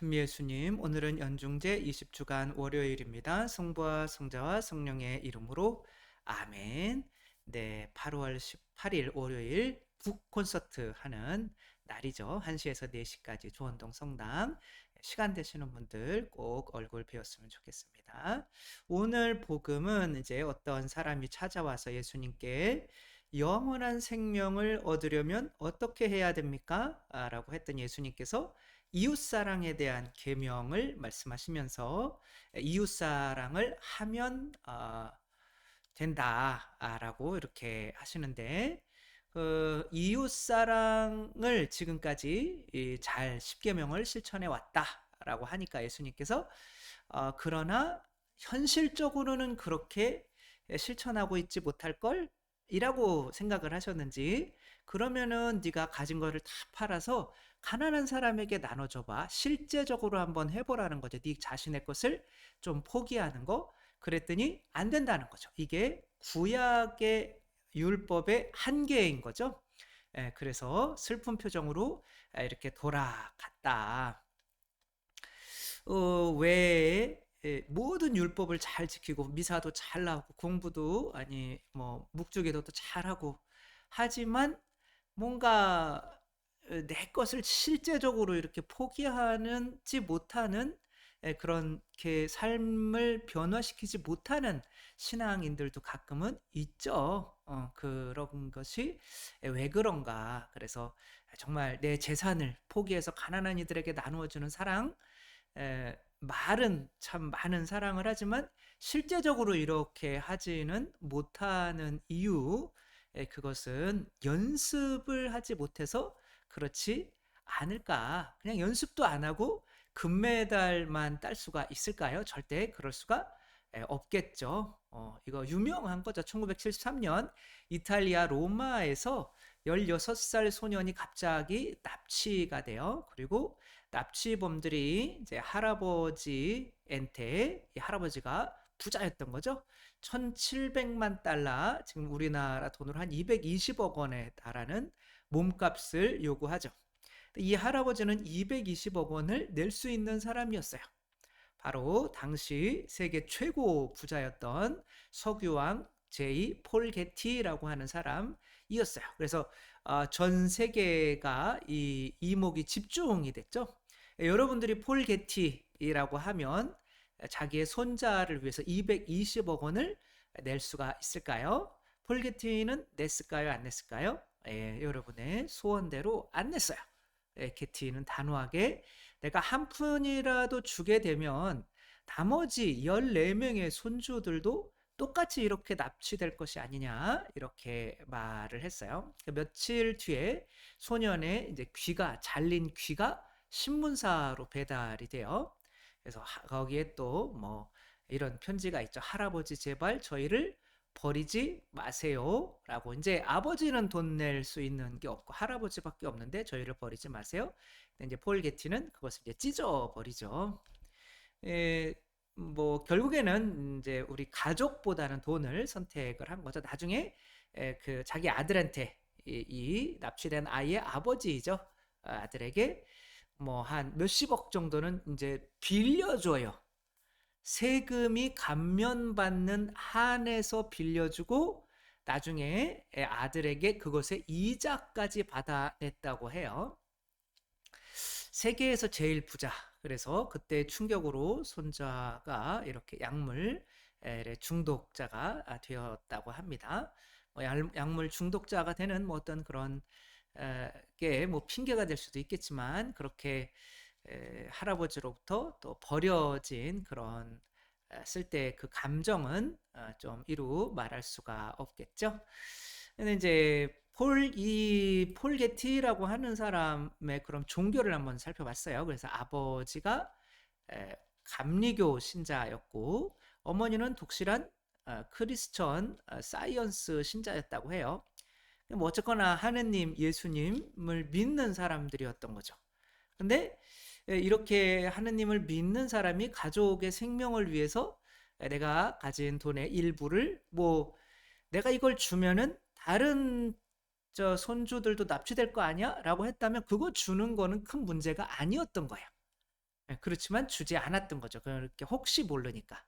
같은 예수님, 오늘은 연중제 20주간 월요일입니다. 성부와 성자와 성령의 이름으로 아멘. 네, 8월 18일 월요일 북 콘서트 하는 날이죠. 1시에서 4시까지 조원동 성당. 시간 되시는 분들 꼭 얼굴 뵈었으면 좋겠습니다. 오늘 복음은 이제 어떤 사람이 찾아와서 예수님께 영원한 생명을 얻으려면 어떻게 해야 됩니까? 라고 했더니 예수님께서 이웃사랑에 대한 계명을 말씀하시면서 이웃사랑을 하면 된다라고 이렇게 하시는데, 이웃사랑을 지금까지 잘 10계명을 실천해 왔다라고 하니까 예수님께서 그러나 현실적으로는 그렇게 실천하고 있지 못할 걸 이라고 생각을 하셨는지, 그러면은 네가 가진 거를 다 팔아서 가난한 사람에게 나눠줘봐. 실제적으로 한번 해보라는 거죠. 네 자신의 것을 좀 포기하는 거. 그랬더니 안 된다는 거죠. 이게 구약의 율법의 한계인 거죠. 그래서 슬픈 표정으로 이렇게 돌아갔다. 외에 모든 율법을 잘 지키고 미사도 잘 나오고 공부도 아니 뭐 묵주기도도 잘하고 하지만 뭔가 내 것을 실제적으로 이렇게 포기하는지 못하는 그렇게 삶을 변화시키지 못하는 신앙인들도 가끔은 있죠. 그런 것이 왜 그런가. 그래서 정말 내 재산을 포기해서 가난한 이들에게 나누어주는 사랑, 말은 참 많은 사랑을 하지만 실제적으로 이렇게 하지는 못하는 이유, 그것은 연습을 하지 못해서 그렇지 않을까. 그냥 연습도 안 하고 금메달만 딸 수가 있을까요? 절대 그럴 수가 없겠죠. 이거 유명한 거죠. 1973년 이탈리아 로마에서 16살 소년이 갑자기 납치가 돼요. 그리고 납치범들이 이제 할아버지한테, 이 할아버지가 부자였던 거죠. 1700만 달러, 지금 우리나라 돈으로 한 220억 원에 달하는 몸값을 요구하죠. 이 할아버지는 220억 원을 낼 수 있는 사람이었어요. 바로 당시 세계 최고 부자였던 석유왕 제2 폴 게티라고 하는 사람이었어요. 그래서 전 세계가 이 이목이 집중이 됐죠. 여러분들이 폴 게티라고 하면 자기의 손자를 위해서 220억 원을 낼 수가 있을까요? 폴 게티는 냈을까요? 안 냈을까요? 여러분의 소원대로 안 냈어요. 게티는 단호하게 내가 한 푼이라도 주게 되면 나머지 14명의 손주들도 똑같이 이렇게 납치될 것이 아니냐, 이렇게 말을 했어요. 며칠 뒤에 소년의 이제 귀가, 잘린 귀가 신문사로 배달이 돼요. 그래서 거기에 또 뭐 이런 편지가 있죠. 할아버지 제발 저희를 버리지 마세요 라고. 이제 아버지는 돈 낼 수 있는 게 없고 할아버지밖에 없는데 저희를 버리지 마세요. 근데 이제 폴 게티는 그것을 이제 찢어 버리죠. 에, 뭐 결국에는 이제 우리 가족보다는 돈을 선택을 한 거죠. 나중에 그 자기 아들한테 이 납치된 아이의 아버지이죠. 아들에게 뭐 한 몇십억 정도는 이제 빌려줘요. 세금이 감면받는 한에서 빌려주고 나중에 아들에게 그것의 이자까지 받아냈다고 해요. 세계에서 제일 부자. 그래서 그때 충격으로 손자가 이렇게 약물 중독자가 되었다고 합니다. 뭐 약물 중독자가 되는 뭐 어떤 그런 게 뭐 핑계가 될 수도 있겠지만, 그렇게 할아버지로부터 또 버려진 그런 쓸 때 그 감정은 좀 이루 말할 수가 없겠죠. 근데 이제 폴 게티라고 하는 사람의 그런 종교를 한번 살펴봤어요. 그래서 아버지가 감리교 신자였고 어머니는 독실한 크리스천 사이언스 신자였다고 해요. 뭐 어쨌거나 하느님, 예수님을 믿는 사람들이었던 거죠. 근데 이렇게 하느님을 믿는 사람이 가족의 생명을 위해서 내가 가진 돈의 일부를 뭐 내가 이걸 주면은 다른 저 손주들도 납치될 거 아니야? 라고 했다면 그거 주는 거는 큰 문제가 아니었던 거예요. 그렇지만 주지 않았던 거죠. 그렇게 혹시 모르니까.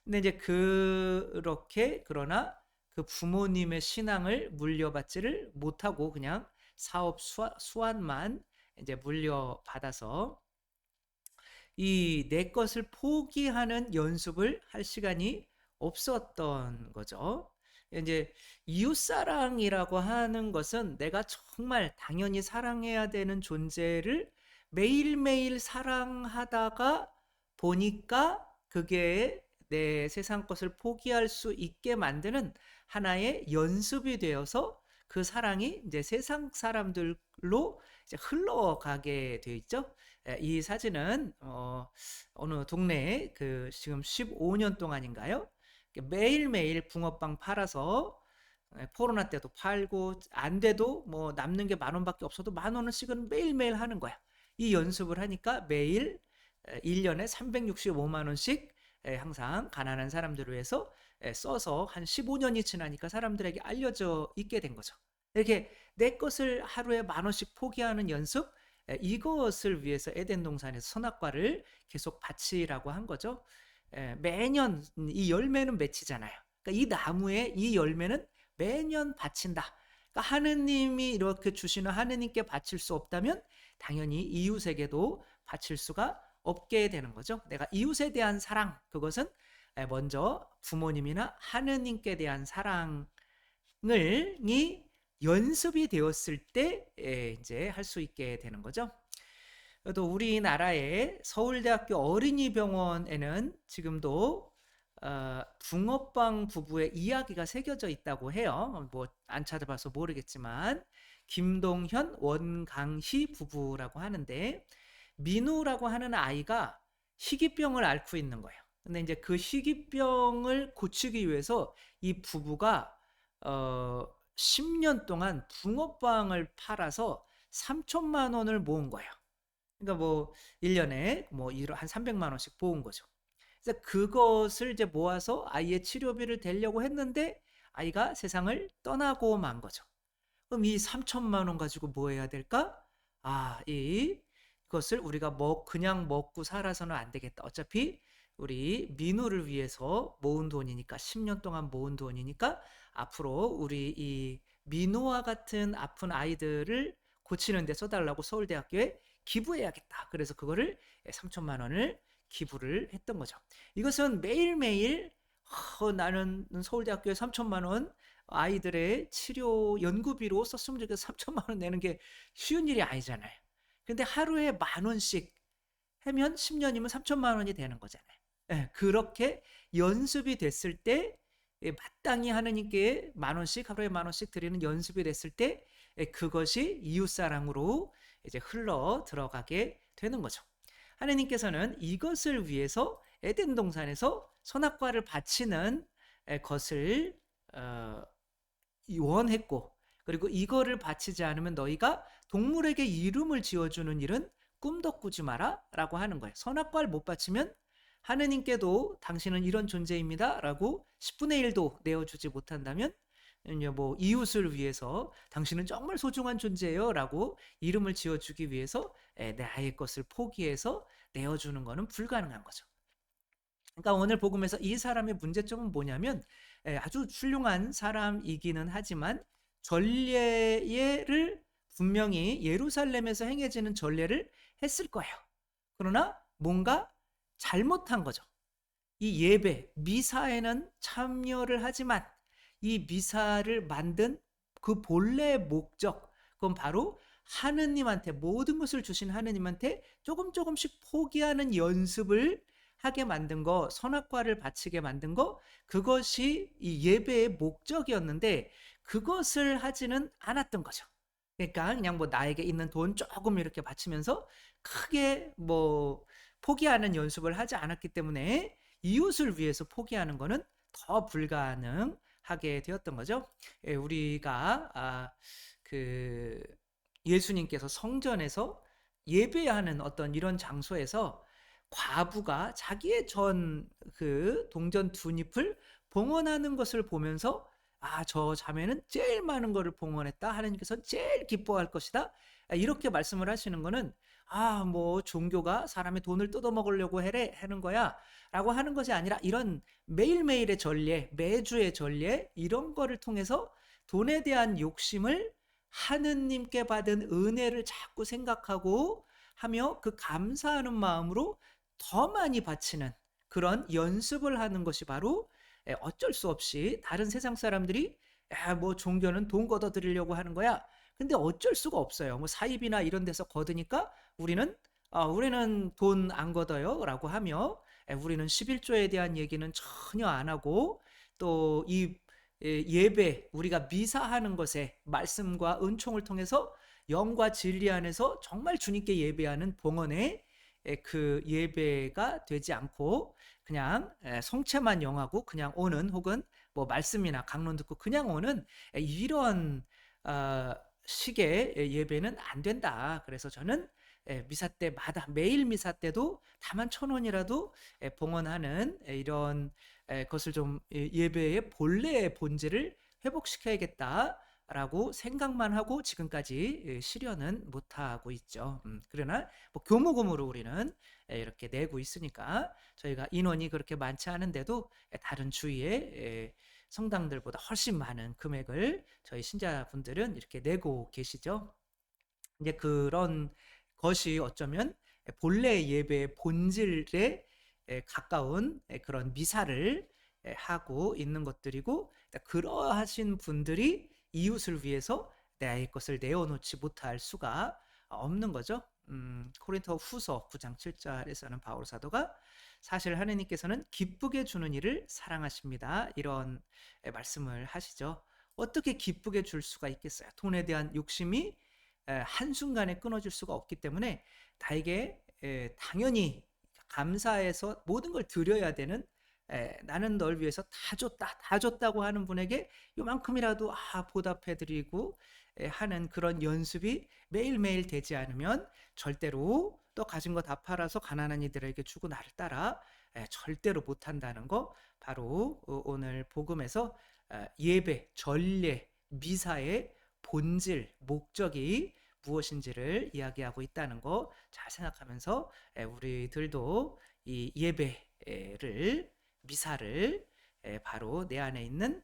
근데 이제 그렇게 그러나 그 부모님의 신앙을 물려받지를 못하고 그냥 사업 수완만 이제 물려받아서 이 내 것을 포기하는 연습을 할 시간이 없었던 거죠. 이제 이웃사랑이라고 하는 것은 내가 정말 당연히 사랑해야 되는 존재를 매일매일 사랑하다가 보니까 그게 내 세상 것을 포기할 수 있게 만드는 하나의 연습이 되어서 그 사랑이 이제 세상 사람들로 이제 흘러가게 되어 있죠. 이 사진은 어느 동네에 그 지금 15년 동안인가요? 매일매일 붕어빵 팔아서 코로나 때도 팔고 안 돼도 뭐 남는 게 10,000원밖에 없어도 10,000원씩은 매일매일 하는 거야. 이 연습을 하니까 매일 1년에 365만 원씩 항상 가난한 사람들을 위해서 써서 한 15년이 지나니까 사람들에게 알려져 있게 된 거죠. 이렇게 내 것을 하루에 10,000원씩 포기하는 연습, 이것을 위해서 에덴 동산에서 선악과를 계속 바치라고 한 거죠. 매년 이 열매는 맺히잖아요. 그러니까 이 나무에 이 열매는 매년 바친다. 그러니까 하느님이 이렇게 주시는 하느님께 바칠 수 없다면 당연히 이웃에게도 바칠 수가 없게 되는 거죠. 내가 이웃에 대한 사랑, 그것은 먼저 부모님이나 하느님께 대한 사랑을 이 연습이 되었을 때 이제 할 수 있게 되는 거죠. 또 우리나라의 서울대학교 어린이병원에는 지금도 붕어빵 부부의 이야기가 새겨져 있다고 해요. 뭐 안 찾아봐서 모르겠지만 김동현, 원강희 부부라고 하는데 민우라고 하는 아이가 희귀병을 앓고 있는 거예요. 근데 이제 그 희귀병을 고치기 위해서 이 부부가 10년 동안 붕어빵을 팔아서 3천만 원을 모은 거예요. 그러니까 뭐 1년에 뭐 한 300만 원씩 모은 거죠. 그래서 그것을 이제 모아서 아이의 치료비를 대려고 했는데 아이가 세상을 떠나고 만 거죠. 그럼 이 3천만 원 가지고 뭐 해야 될까? 이것을 우리가 그냥 먹고 살아서는 안 되겠다. 어차피 우리 민우를 위해서 모은 돈이니까 10년 동안 모은 돈이니까 앞으로 우리 이 민우와 같은 아픈 아이들을 고치는 데 써달라고 서울대학교에 기부해야겠다. 그래서 그거를 3천만 원을 기부를 했던 거죠. 이것은 매일매일 나는 서울대학교에 3천만 원 아이들의 치료 연구비로 썼으면 좋겠어 3천만 원 내는 게 쉬운 일이 아니잖아요. 근데 하루에 10,000원씩 하면 10년이면 3천만 원이 되는 거잖아요. 그렇게 연습이 됐을 때 마땅히 하느님께 10,000원씩 하루에 10,000원씩 드리는 연습이 됐을 때 그것이 이웃사랑으로 이제 흘러 들어가게 되는 거죠. 하느님께서는 이것을 위해서 에덴 동산에서 선악과를 바치는 것을 원했고, 그리고 이거를 바치지 않으면 너희가 동물에게 이름을 지어주는 일은 꿈도 꾸지 마라 라고 하는 거예요. 선악과를 못 바치면 하느님께도 당신은 이런 존재입니다 라고 10분의 1도 내어주지 못한다면 뭐 이웃을 위해서 당신은 정말 소중한 존재예요 라고 이름을 지어주기 위해서 내 아이의 것을 포기해서 내어주는 것은 불가능한 거죠. 그러니까 오늘 복음에서 이 사람의 문제점은 뭐냐면 아주 훌륭한 사람이기는 하지만 전례를 분명히 예루살렘에서 행해지는 전례를 했을 거예요. 그러나 뭔가 잘못한 거죠. 이 예배, 미사에는 참여를 하지만 이 미사를 만든 그 본래의 목적, 그건 바로 하느님한테 모든 것을 주신 하느님한테 조금씩 포기하는 연습을 하게 만든 거, 선악과를 바치게 만든 거, 그것이 이 예배의 목적이었는데 그것을 하지는 않았던 거죠. 그러니까 그냥 뭐 나에게 있는 돈 조금 이렇게 바치면서 크게 뭐 포기하는 연습을 하지 않았기 때문에 이웃을 위해서 포기하는 거는 더 불가능하게 되었던 거죠. 우리가 그 예수님께서 성전에서 예배하는 어떤 이런 장소에서 과부가 자기의 그 동전 2잎을 봉헌하는 것을 보면서 저 자매는 제일 많은 것을 봉헌했다. 하나님께서 제일 기뻐할 것이다. 이렇게 말씀을 하시는 것은 뭐 종교가 사람의 돈을 뜯어먹으려고 해래 하는 거야 라고 하는 것이 아니라 이런 매일매일의 전례, 매주의 전례 이런 거를 통해서 돈에 대한 욕심을 하느님께 받은 은혜를 자꾸 생각하고 하며 그 감사하는 마음으로 더 많이 바치는 그런 연습을 하는 것이 바로 어쩔 수 없이 다른 세상 사람들이 뭐 종교는 돈 걷어들이려고 하는 거야. 근데 어쩔 수가 없어요. 뭐 사입이나 이런 데서 거드니까 우리는 우리는 돈 안 걷어요라고 하며 우리는 11조에 대한 얘기는 전혀 안 하고 또 이 예배 우리가 미사하는 것에 말씀과 은총을 통해서 영과 진리 안에서 정말 주님께 예배하는 봉헌의 그 예배가 되지 않고 그냥 성체만 영하고 그냥 오는 혹은 뭐 말씀이나 강론 듣고 그냥 오는 이런 어, 식의 예배는 안 된다. 그래서 저는 미사 때마다 매일 미사 때도 다만 1,000원이라도 봉헌하는 이런 것을 좀 예배의 본래의 본질을 회복시켜야겠다라고 생각만 하고 지금까지 실현은 못하고 있죠. 그러나 뭐 교무금으로 우리는 이렇게 내고 있으니까 저희가 인원이 그렇게 많지 않은데도 다른 주위에 성당들보다 훨씬 많은 금액을 저희 신자분들은 이렇게 내고 계시죠. 이제 그런 것이 어쩌면 본래 예배의 본질에 가까운 그런 미사를 하고 있는 것들이고 그러하신 분들이 이웃을 위해서 내 것을 내어놓지 못할 수가 없는 거죠. 코린토 후서 9장 7절에서는 바울 사도가 사실 하느님께서는 기쁘게 주는 일을 사랑하십니다. 이런 말씀을 하시죠. 어떻게 기쁘게 줄 수가 있겠어요? 돈에 대한 욕심이 한순간에 끊어질 수가 없기 때문에 나에게 당연히 감사해서 모든 걸 드려야 되는 나는 널 위해서 다 줬다, 다 줬다고 하는 분에게 요만큼이라도 보답해드리고 하는 그런 연습이 매일매일 되지 않으면 절대로 또 가진 거 다 팔아서 가난한 이들에게 주고 나를 따라 절대로 못한다는 거 바로 오늘 복음에서 예배, 전례, 미사의 본질, 목적이 무엇인지를 이야기하고 있다는 거 잘 생각하면서 우리들도 이 예배를 미사를 바로 내 안에 있는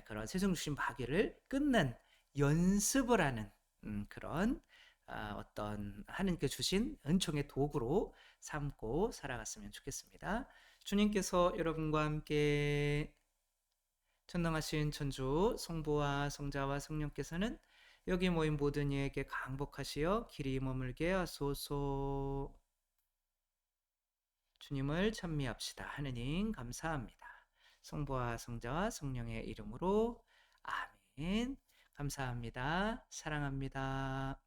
그런 세상주신 마귀를 끊는 연습을 하는 그런 어떤 하나님께 주신 은총의 도구로 삼고 살아갔으면 좋겠습니다. 주님께서 여러분과 함께 전능하신 천주 성부와 성자와 성령께서는 여기 모인 모든 이에게 강복하시어 길이 머물게 하소서. 주님을 찬미합시다. 하느님 감사합니다. 성부와 성자와 성령의 이름으로 아멘. 감사합니다. 사랑합니다.